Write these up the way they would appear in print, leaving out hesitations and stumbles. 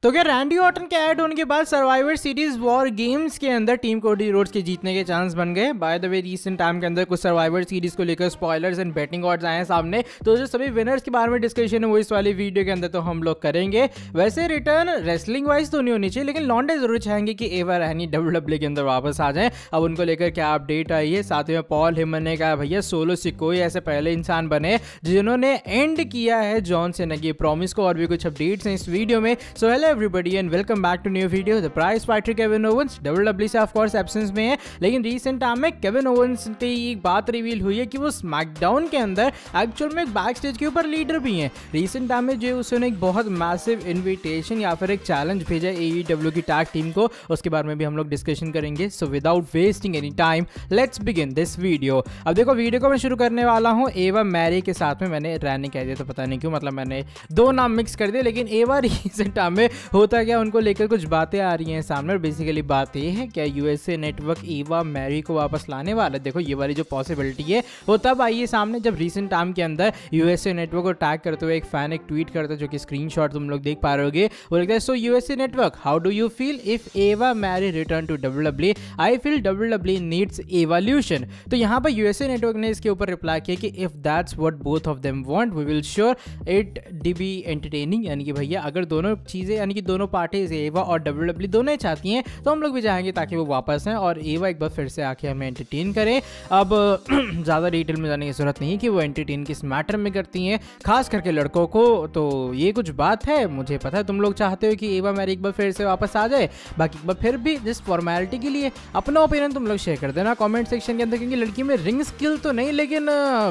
तो क्या Randy Orton के ऐड होने के बाद सर्वाइवर सीरीज वॉर गेम्स के अंदर टीम कोडी रोड्स के जीतने के चांस बन गए। By the way recent time के अंदर कुछ सर्वाइवर सीरीज को लेकर स्पॉयलर्स एंड बैटिंग ऑड्स आए हैं सामने, तो जो सभी विनर्स के बारे में डिस्कशन है वो इस वाली वीडियो के अंदर तो हम लोग करेंगे। वैसे रिटर्न रेसलिंग वाइज तो नहीं होनी चाहिए, लेकिन लॉन्डे जरूर चाहेंगे कि एवा रहनी WWE के अंदर वापस आ जाए। अब उनको लेकर क्या अपडेट आई है, साथ में पॉल हेमन ने कहा भैया सोलो सिकोई ऐसे पहले इंसान बने जिन्होंने एंड किया है जॉन सेना की प्रॉमिस को। और भी कुछ अपडेट्स हैं इस वीडियो में। So hello everybody and welcome back to new video. The prize fighter Kevin Owens WWE से ऑफ कोर्स एब्सेंस में है, लेकिन रीसेंट टाइम में केविन ओवेंस की एक बात रिवील हुई है कि वो स्मैकडाउन के अंदर एक्चुअल में एक बैक स्टेज के ऊपर लीडर भी हैं। रीसेंट टाइम में जो उसने एक बहुत मैसिव इन्विटेशन या फिर एक चैलेंज भेजा AEW की टैग टीम को, उसके बारे में भी हम लोग डिस्कशन करेंगे। So without wasting any time let's begin this video. अब देखो वीडियो को मैं शुरू करने वाला हूँ एवा मैरी के साथ में। मैंने रैनी कह दिया तो पता नहीं क्यों, मतलब मैंने दो नाम मिक्स कर दिए। लेकिन एवा रीसेंट टाइम में होता क्या, उनको लेकर कुछ बातें आ रही हैं सामने। बेसिकली बात ये है क्या USA नेटवर्क एवा मैरी को वापस लाने वाला है। देखो ये वाली जो पॉसिबिलिटी है वो तब आई है सामने जब रीसेंट टाइम के अंदर USA नेटवर्क को टैग करते हुए एक फैन एक ट्वीट करता है, जो कि स्क्रीनशॉट तुम लोग देख पा रहे होगे। वो लिखता है सो USA network how do you feel if Eva Marie return to WWE? I feel WWE needs evolution. तो यहाँ पर USA नेटवर्क ने इसके ऊपर रिप्लाई किया कि if that's what both of them want we will sure it be entertaining. यानी कि भैया अगर दोनों चीज़ें यानी कि दोनों पार्टीज एवा और WWE दोनों ही चाहती हैं तो हम लोग भी चाहेंगे ताकि वो वापस हैं और एवा एक बार फिर से आके हमें एंटरटेन करें। अब ज़्यादा डिटेल में जाने की जरूरत नहीं है कि वो एंटरटेन किस मैटर में करती हैं, खास करके लड़कों को। तो ये कुछ बात है, मुझे पता है तुम लोग चाहते हो कि एवा मैरी एक बार फिर से वापस आ जाए। बाकी एक बार फिर भी जस्ट फॉर्मेलिटी के लिए अपना ओपिनियन तुम लोग शेयर कर देना कॉमेंट सेक्शन के अंदर, क्योंकि लड़की में रिंग स्किल तो नहीं लेकिन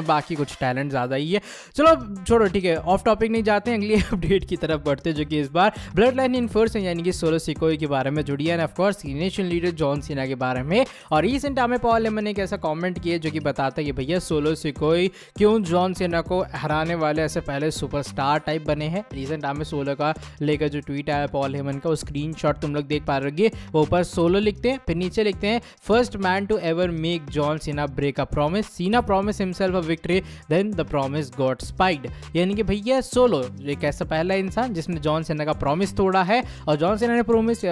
बाकी कुछ टैलेंट ज़्यादा ही है। चलो छोड़ो, ठीक है, ऑफ टॉपिक नहीं जाते हैं, अगली अपडेट की तरफ बढ़ते हैं, जो कि इस बार ब्लड लाइन इनफोर्स यानी कि सोलो सिकोई के बारे में जुड़ी है, of course national leader John Cena के बारे में। और रीसेंट टाइम में पॉल हेमन ने एक ऐसा कमेंट किया जो कि बताता है कि भैया सोलो सिकोई क्यों जॉन सीना को हराने वाले ऐसे पहले सुपरस्टार टाइप बने हैं। रीसेंट टाइम में सोलो का लेकर जो ट्वीट आया पॉल हेमन का, वो स्क्रीनशॉट तुम लोग देख पा रहे हो। वो ऊपर सोलो लिखते हैं, फिर नीचे लिखते हैं first man to ever make John Cena break a promise, Cena promise himself a victory then the promise got spiked. यानी कि भैया सोलो एक ऐसा पहला इंसान जिसने जॉन सीना का प्रॉमिस तोड़ा है, और जॉन सीना ने प्रॉमिस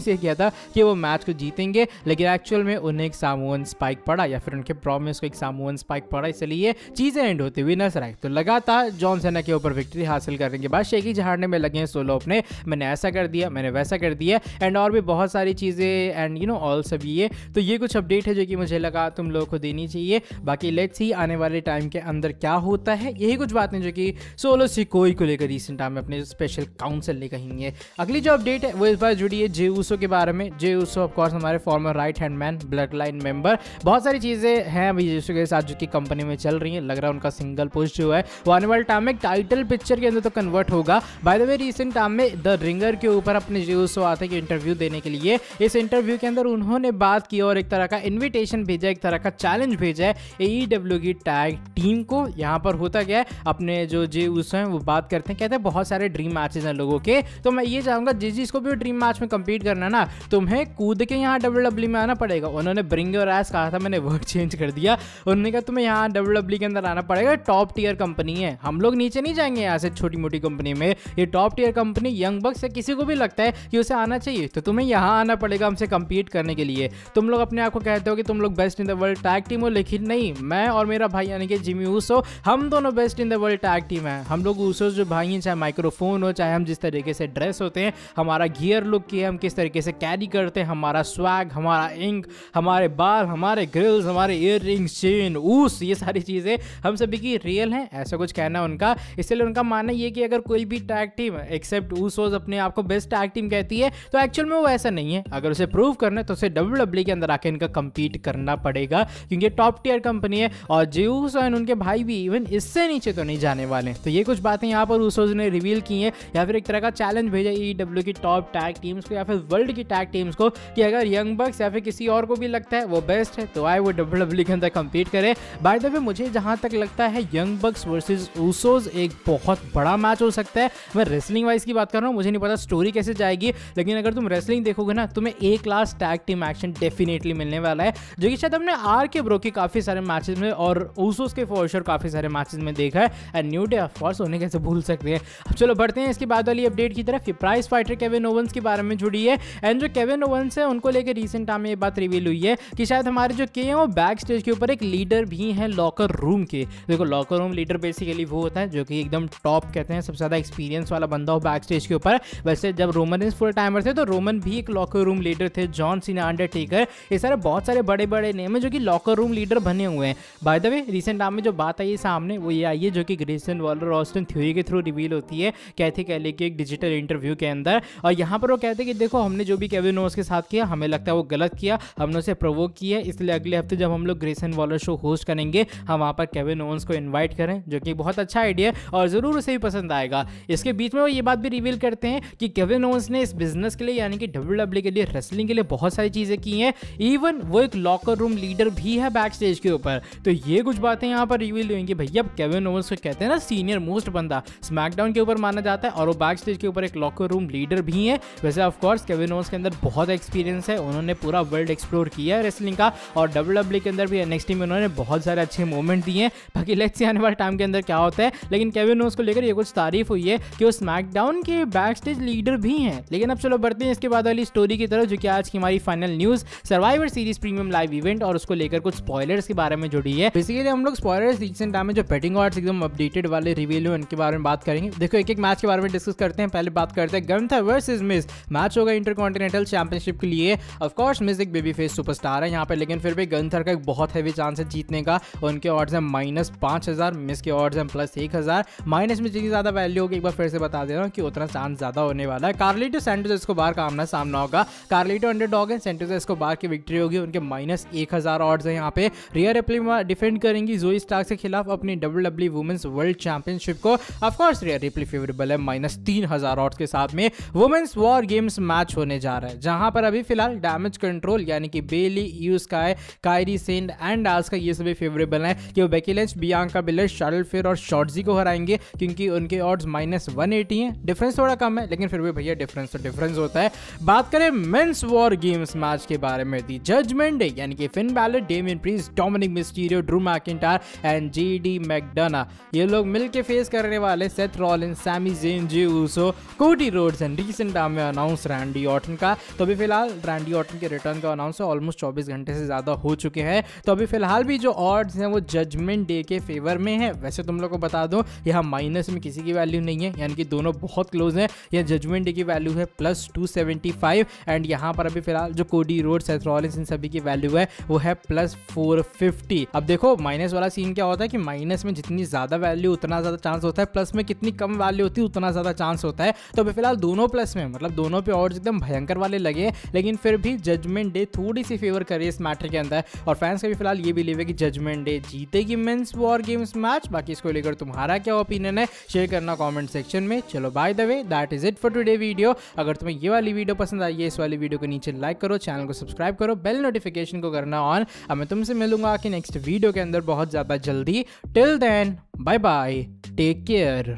ये किया था कि वो मैच को जीतेंगे, लेकिन एक्चुअल में उन्हें एक सामोअन स्पाइक पड़ा, या फिर उनके प्रॉमिस को एक सामोअन स्पाइक पड़ा, इसलिए चीजें एंड होती हुई नजर आई। तो लगातार जॉन सीना के ऊपर विक्ट्री हासिल करने के बाद शेखी झाड़ने में लगे हैं सोलो अपने, मैंने ऐसा कर दिया, मैंने वैसा कर दिया, एंड और भी बहुत सारी चीजें एंड यू नो ऑल सब ये। तो ये कुछ अपडेट है जो कि मुझे लगा तुम लोगों को देनी चाहिए। बाकी लेट्स सी आने वाले टाइम के अंदर क्या होता है। यही कुछ बातें जो कि सोलो सिकोई को लेकर रीसेंट टाइम में अपने स्पेशल काउंसिल ने कही है। अगली जो अपडेट है वो इस बार जुड़ी है जे ऊसो के बारे में। जे ऊसो ऑफ कोर्स हमारे farmer right hand man, blood line member. बहुत सारी चीजें हैं अभी जे ऊसो के साथ जो कि कंपनी में चल रही है। लग रहा है उनका सिंगल पोस्ट जो है वो आने वाले टाइम में टाइटल पिक्चर के अंदर तो कन्वर्ट होगा। By the way recent time में द रिंगर के ऊपर अपने जे ऊसो आते हैं इंटरव्यू देने के लिए। इस इंटरव्यू के अंदर उन्होंने बात की और एक तरह का इन्विटेशन भेजा, एक तरह का चैलेंज भेजा है AEW की टैग टीम को। यहाँ पर होता क्या है, अपने जो जे ऊसो हैं वो बात करते हैं, कहते हैं बहुत सारे ड्रीम मैचेस हैं लोगों के, तो मैं ये चाहूंगा जिसको भी ड्रीम मैच में compete करना ना, तुम्हें कूद के यहाँ WWE में आना पड़ेगा। उन्होंने ब्रिंग योर एस कहा था, मैंने वर्ड चेंज कर दिया। उन्होंने कहा तुम्हें यहाँ WWE के अंदर आना पड़ेगा, टॉप टियर कंपनी है, हम लोग नीचे नहीं जाएंगे यहाँ से छोटी मोटी कंपनी में, ये top tier company. Young bucks से किसी को भी लगता है कि उसे आना चाहिए तो तुम्हें यहाँ आना पड़ेगा हमसे compete करने के लिए। तुम लोग अपने आप को कहते हो कि तुम लोग best in the world tag team हो, लेकिन नहीं, मैं और मेरा भाई यानी कि जिमी ऊसो हम दोनों best in the world tag team है। हम लोग ऊसो जो भाई हैं, चाहे माइक्रोफोन हो, चाहे हम जिस तरीके से ड्रेस होते हैं, हमारा गियर लुक की है, हम किस तरीके से कैरी करते हैं, हमारा स्वैग, हमारा इंक, हमारे बाल, हमारे ग्रिल्स, हमारे ईयर रिंग्स, चेन, ऊस, ये सारी चीज़ें हम सभी की रियल हैं, ऐसा कुछ कहना उनका। इसलिए उनका मानना ये कि अगर कोई भी टैग टीम एक्सेप्ट ऊसोस अपने आप को बेस्ट टैग टीम कहती है तो एक्चुअल में वो ऐसा नहीं है। अगर उसे प्रूव करना है तो उसे WWE के अंदर आके इनका compete करना पड़ेगा, क्योंकि टॉप टियर कंपनी है। और जे ऊसो और उनके भाई भी इवन इससे नीचे तो नहीं जाने वाले। तो ये कुछ बातें यहाँ पर ऊसोस ने रिवील की हैं, या फिर एक तरह का चैलेंज भेजा AEW की टॉप टैग टीम्स को या फिर वर्ल्ड की टैग टीम्स को कि अगर यंग बक्स या फिर किसी और को भी लगता है वो बेस्ट है तो आए वो WWE के अंदर compete करे। बाय द वे मुझे जहाँ तक लगता है यंग बक्स वर्सेस ऊसोस एक बहुत बड़ा मैच हो सकता है। मैं रेसलिंग वाइज की बात कर रहा हूँ, मुझे नहीं पता स्टोरी कैसे जाएगी, लेकिन अगर तुम रेसलिंग देखोगे ना तुम्हें A class tag team action definitely मिलने वाला है, जो कि शायद हमने RK ब्रो के काफी सारे मैचेस में और ऊसोस के फॉर श्योर काफी सारे मैचेस में देखा है। And new day of course उन्हें कैसे भूल सकते हैं। अब चलो बढ़ते हैं इस इसके बाद वाली अपडेट की तरफ प्राइस फाइटर केविन ओवेंस के बारे में जुड़ी है। एंड जो केविन ओवेंस है उनको लेकर रिसेंट टाइम में ये बात रिवील हुई है कि शायद हमारे जो के हैं वो बैक स्टेज के ऊपर एक लीडर भी है लॉकर रूम के। देखो लॉकर रूम लीडर बेसिकली वो होता है जो कि एकदम टॉप कहते हैं, सबसे ज्यादा एक्सपीरियंस वाला बंदा हो बैक स्टेज के ऊपर। वैसे जब रोमन फुल टाइमर थे तो रोमन भी एक लॉकर रूम लीडर थे, जॉन सीना, अंडरटेकर, ये सारे बहुत सारे बड़े बड़े नेम है जो कि लॉकर रूम लीडर बने हुए हैं। By the way recent time में जो बात आई है सामने वो ये आई है जो कि ग्रेसन वॉलर ऑस्टिन थ्योरी के थ्रू रिवील होती है कैथी कैली के एक डिजिटल इंटरव्यू के अंदर। और यहाँ पर वो कहते हैं कि देखो हमने जो भी केविन ओवेंस के साथ किया हमें लगता है वो गलत किया, हमने उसे प्रोवोक किया, इसलिए अगले हफ्ते जब हम लोग ग्रेसन वॉलर शो होस्ट करेंगे हम वहाँ पर केविन ओवेंस को इन्वाइट करें, जो कि बहुत अच्छा आइडिया है और जरूर उसे भी पसंद आएगा। इसके बीच में वो ये बात भी रिवील करते हैं कि केविन ओवेंस ने इस बिजनेस के लिए यानी कि WWE के लिए, रेसलिंग के लिए बहुत सारी चीजें की हैं, इवन वो एक लॉकर रूम लीडर भी है बैक स्टेज के ऊपर। तो ये कुछ बातें यहाँ पर रिवील हुई कि भैया केविन ओवेंस को कहते हैं ना सीनियर मोस्ट बंदा स्मैकडाउन के ऊपर माना जाता है और वो बैक स्टेज के ऊपर एक लॉकर रूम लीडर भी है। वैसे ऑफ कोर्स केविन ओवेंस के अंदर बहुत एक्सपीरियंस है, उन्होंने पूरा वर्ल्ड एक्सप्लोर किया है रेसलिंग का और WWE के अंदर भी NXT में उन्होंने बहुत सारे अच्छे मोमेंट दिए हैं। बाकी लेट्स सी आने वाले टाइम के अंदर क्या होता है, लेकिन केविन ओवेंस को लेकर ये कुछ तारीफ हुई है कि वो स्मैकडाउन के बैक स्टेज लीडर भी हैं। लेकिन अब चलो बढ़ते हैं इसके बाद वाली स्टोरी की तरफ, जो कि आज की हमारी final news survivor series premium live event और उसको लेकर कुछ स्पॉयलर्स के बारे में जुड़ी है। बेसिकली हम लोग स्पॉयलर्स रिसेंट टाइम में जो बेटिंग ऑड्स एकदम अपडेटेड वाले रिवील हुए उनके बारे में बात करेंगे। देखो एक एक मैच के बारे में डिस्कस करते हैं। पहले बात करते हैं गंथर वर्सेस मिज, मैच होगा इंटरकॉन्टिनेंटल चैंपियनशिप के लिए। ऑफ कोर्स मिज एक बेबी फेस सुपरस्टार है यहाँ पे, लेकिन फिर भी गंथर का एक बहुत हैवी चांस है जीतने का। उनके ऑड्स हैं -5000, मिस के ऑड्स हैं +1000। माइनस में जितनी ज्यादा वैल्यू होगी एक बार फिर से बता दे रहा हूँ कि उतना चांस ज्यादा होने वाला है। कार्लिटो सैंटोस एस्कोबार का आमना सामना होगा। कार्लिटो अंडरडॉग है, सैंटोस एस्कोबार की विक्ट्री होगी, उनके -1000 ऑड्स है यहाँ पे। रिया रिप्ली डिफेंड करेंगी जोई स्टार्क के खिलाफ अपनी WWE वुमेन्स वर्ल्ड चैंपियनशिप को। Of course Riya replay favourable है -3000 ऑड्स के साथ में। वुमेन्स वॉर गेम्स मैच होने जा रहा है जहां पर अभी फिलहाल डैमेज कंट्रोल यानी कि बेली, ईयो sky, Kairi Sen and Aska ये सभी फेवरेबल हैं कि वो बेकी लिंच, बियांका बिलर, शार्लेट फेयर और शॉर्टजी को हराएंगे क्योंकि उनके ऑड्स -180 हैं। डिफरेंस थोड़ा कम है लेकिन फिर भी भैया डिफरेंस तो डिफरेंस होता है। बात करें मेंस वॉर गेम्स मैच के बारे में, दी जजमेंट डे यानी कि Finn Balor, Damian Priest, Dominik Mysterio, Drew McIntyre and JD McDonagh ये लोग मिलके फेस करने वाले Seth Rollins, Sami Zayn, Jey Uso, Cody Rhodes and recent time में अनाउंस रैंडी ऑर्टन का। तो अभी फिलहाल रैंडी ऑर्टन के रिटर्न का अनाउंस ऑलमोस्ट 24 घंटे से ज्यादा हो चुके हैं। तो अभी फिलहाल भी जो ऑड्स हैं वो जजमेंट डे के फेवर में है। वैसे तुम लोग को बता दो यहाँ माइनस में किसी की वैल्यू नहीं है, यानी कि दोनों बहुत क्लोज हैं। यह जजमेंट डे की वैल्यू है +275 एंड यहाँ पर अभी फिलहाल जो कोडी रोड्स, सेथ रॉलिंस इन सभी की वैल्यू है वो है +450। अब देखो माइनस वाला सीन क्या होता है कि माइनस में जितनी ज्यादा वैल्यू उतना ज्यादा चांस होता है, प्लस में कितनी कम वैल्यू होती है उतना ज्यादा चांस होता है। तो अभी फिलहाल दोनों प्लस में, मतलब दोनों पे ऑड्स एकदम भयंकर वाले लगे, लेकिन फिर भी जजमेंट डे थोड़ी सी फेवर कर रही है इस मैटर के अंदर। और फैंस का भी फिलहाल ये बिलीव है कि जजमेंट डे जीतेगी मेंस वॉर गेम्स मैच। बाकी इसको लेकर तुम्हारा क्या ओपिनियन है शेयर करना कमेंट सेक्शन में। चलो by the way that is it for today video. अगर तुम्हें ये वाली वीडियो पसंद आई है इस वाली वीडियो को नीचे लाइक करो, चैनल को सब्सक्राइब करो, बेल नोटिफिकेशन को करना ऑन। अब मैं तुमसे मिलूंगा कि नेक्स्ट वीडियो के अंदर बहुत ज्यादा जल्दी। Till then bye bye, take care.